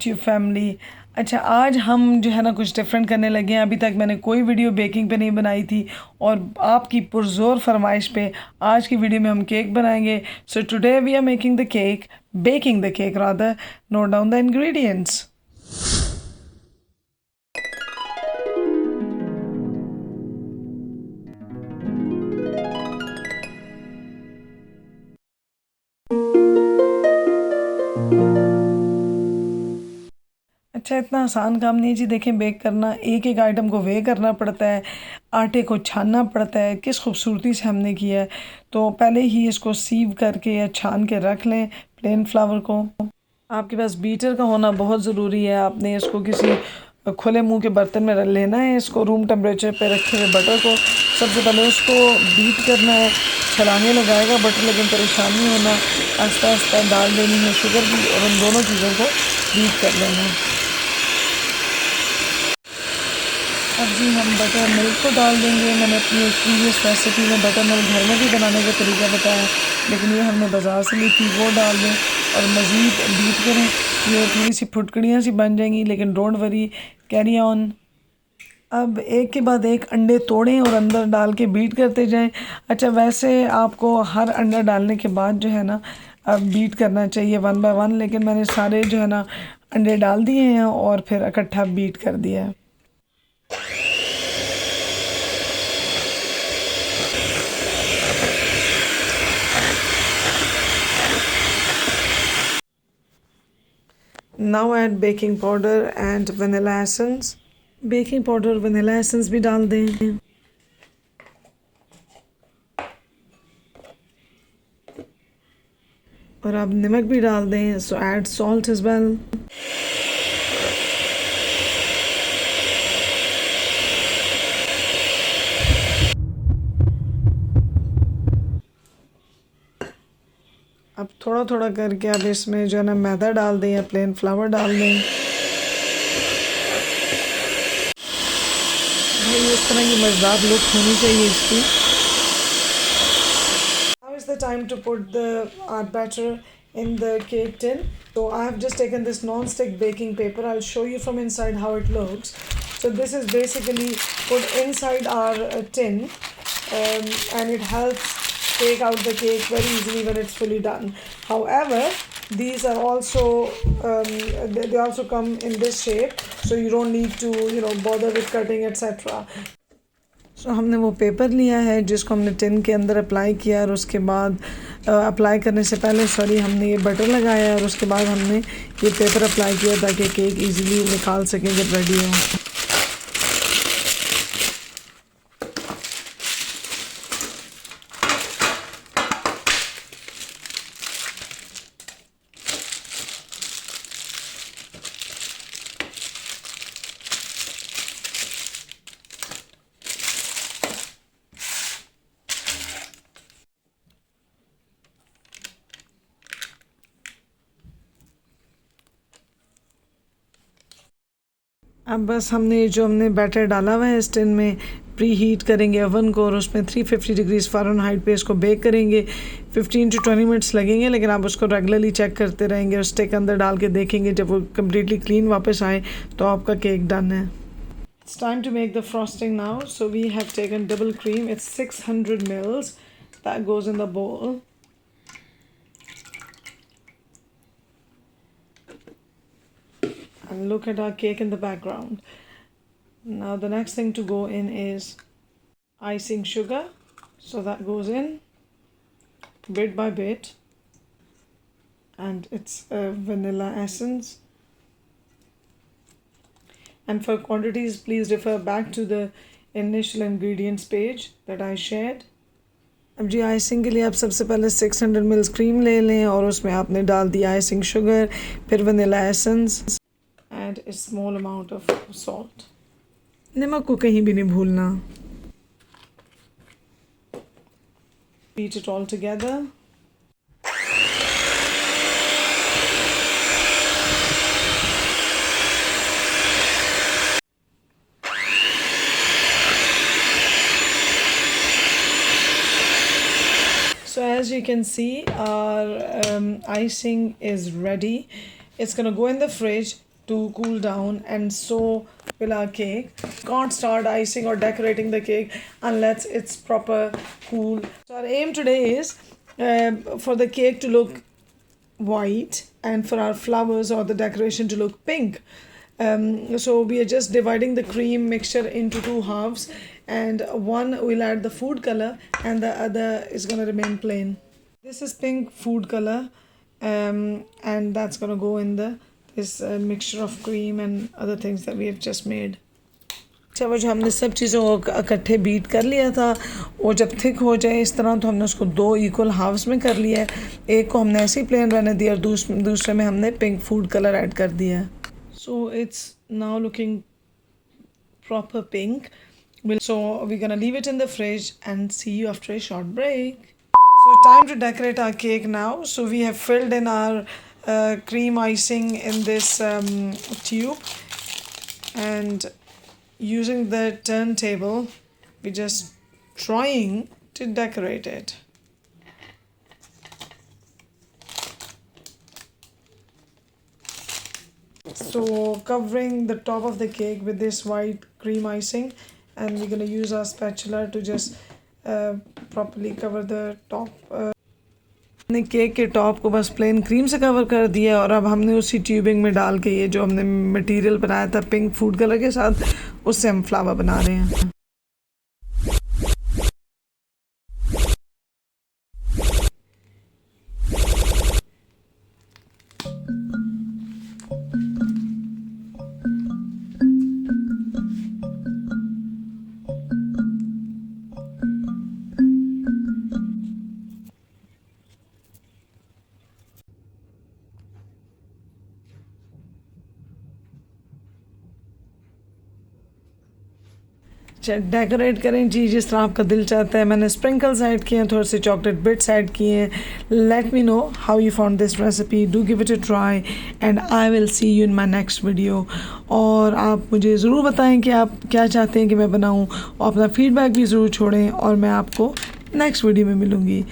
YouTube family. अच्छा, आज हम जो है ना कुछ डिफरेंट करने लगे हैं। अभी तक मैंने कोई वीडियो बेकिंग पे नहीं बनाई थी और आपकी पुरजोर फरमाइश पे आज की वीडियो में हम केक बनाएंगे। So today we are making the cake, baking the cake rather. Note down the ingredients. अच्छा, इतना आसान काम नहीं है जी। देखें, बेक करना, एक एक आइटम को वे करना पड़ता है, आटे को छानना पड़ता है। किस खूबसूरती से हमने किया है। तो पहले ही इसको सीव करके या छान के रख लें प्लेन फ्लावर को। आपके पास बीटर का होना बहुत ज़रूरी है। आपने इसको किसी खुले मुंह के बर्तन में लेना है। इसको रूम टेम्परेचर पे रखे हुए बटर को सबसे पहले उसको बीट करना है। छलांगे लगाएगा बटर, लेकिन परेशान नहीं होना। आस्ता आस्ता डाल देनी है शुगर भी और उन दोनों चीज़ों को बीट कर लेना है। अब जी हम बटर मिल्क को डाल देंगे। मैंने अपनी एक प्रीवियस रेसिपी में बटर मिल्क घर में भी बनाने का तरीका बताया, लेकिन ये हमने बाज़ार से ली थी। वो डाल दें और मज़ीद बीट करें। ये थोड़ी सी फुटकड़ियाँ सी बन जाएंगी, लेकिन डोंट वरी, कैरी ऑन। अब एक के बाद एक अंडे तोड़ें और अंदर डाल के बीट करते जाएं। अच्छा, वैसे आपको हर अंडा डालने के बाद जो है ना अब बीट करना चाहिए 1 बाय 1, लेकिन मैंने सारे जो है ना अंडे डाल दिए हैं और फिर इकट्ठा बीट कर दिया है। Now add baking powder and vanilla essence. Baking powder vanilla essence भी डाल दें। और अब नमक भी डाल दें। So add salt as well. अब थोड़ा थोड़ा करके अब इसमें जो है ना मैदा डाल दें या प्लेन फ्लावर डाल दें। भाई इस तरह की मज़ेदार लुक होनी चाहिए इसकी। Now is the time to put the our batter in the cake tin. So I have just taken this non-stick baking paper. I'll show you from inside how it looks. So this is basically put inside our tin, and it helps take out the cake very easily when it's fully done. However, these are also they also come in this shape, so you don't need to bother with cutting etc. So हमने वो paper लिया है जिसको हमने tin के अंदर apply किया, और उसके बाद अप्लाई करने से पहले हमने ये बटर लगाया और उसके बाद हमने ये पेपर अप्लाई किया ताकि केक इजीली निकाल सकें जब रेडी हो। अब बस हमने बैटर डाला हुआ है इस टिन में, प्री हीट करेंगे ओवन को और उसमें 350 डिग्रीज फ़ारेनहाइट पे इसको बेक करेंगे। 15 to 20 मिनट्स लगेंगे, लेकिन आप उसको रेगुलरली चेक करते रहेंगे और स्टिक अंदर डाल के देखेंगे। जब वो कम्प्लीटली क्लीन वापस आए तो आपका केक डन है। It's time to make the frosting now. So we have taken double cream. It's 600 mils. That goes in the bowl. And look at our cake in the background. Now the next thing to go in is icing sugar. So that goes in bit by bit. And it's vanilla essence. And for quantities, please refer back to the initial ingredients page that I shared. अब जी icing के लिए आप सबसे पहले 600 ml cream ले लें और उसमें आपने डाल दी आइसिंग शुगर, फिर vanilla essence and a small amount of salt. नमक को कहीं भी नहीं भूलना। Beat it all together. So as you can see, our icing is ready. It's gonna go in the fridge to cool down, and so will our cake. Can't start icing or decorating the cake unless it's proper cool. So our aim today is for the cake to look white and for our flowers or the decoration to look pink. So we are just dividing the cream mixture into two halves, and one will add the food color and the other is going to remain plain. This is pink food color, and that's going to go in this mixture of cream and other things that we have just made. अच्छा, वो जो हमने सब चीज़ों को इकट्ठे beat कर लिया था, वो जब थिक हो जाए इस तरह तो हमने उसको दो इक्वल हाफ्स में कर लिया है. एक को हमने ऐसे ही प्लेन रहने दिया और दूसरे में हमने पिंक फूड कलर ऐड कर दिया है. So it's now looking proper pink. So we're gonna leave it in the fridge and see you after a short break. So time to decorate our cake now. So we have filled in our cream icing in this tube, and using the turntable we're just trying to decorate it. So covering the top of the cake with this white cream icing, and we're going to use our spatula to just properly cover the top. हमने cake के top को बस plane cream से cover कर दिया, और अब हमने उसी ट्यूबिंग में डाल के ये जो हमने मटेरियल बनाया था पिंक फूड कलर के साथ, उससे हम फ्लावर बना रहे हैं. डेकोरेट करें जी जिस तरह आपका दिल चाहता है. मैंने स्प्रिंकल्स ऐड किए हैं, थोड़े से चॉकलेट बिट्स ऐड किए हैं. Let me know how you found this recipe. Do give it a try and I will see you in my next video. और आप मुझे ज़रूर बताएं कि आप क्या चाहते हैं कि मैं बनाऊं, और अपना फीडबैक भी ज़रूर छोड़ें, और मैं आपको नेक्स्ट वीडियो में मिलूँगी.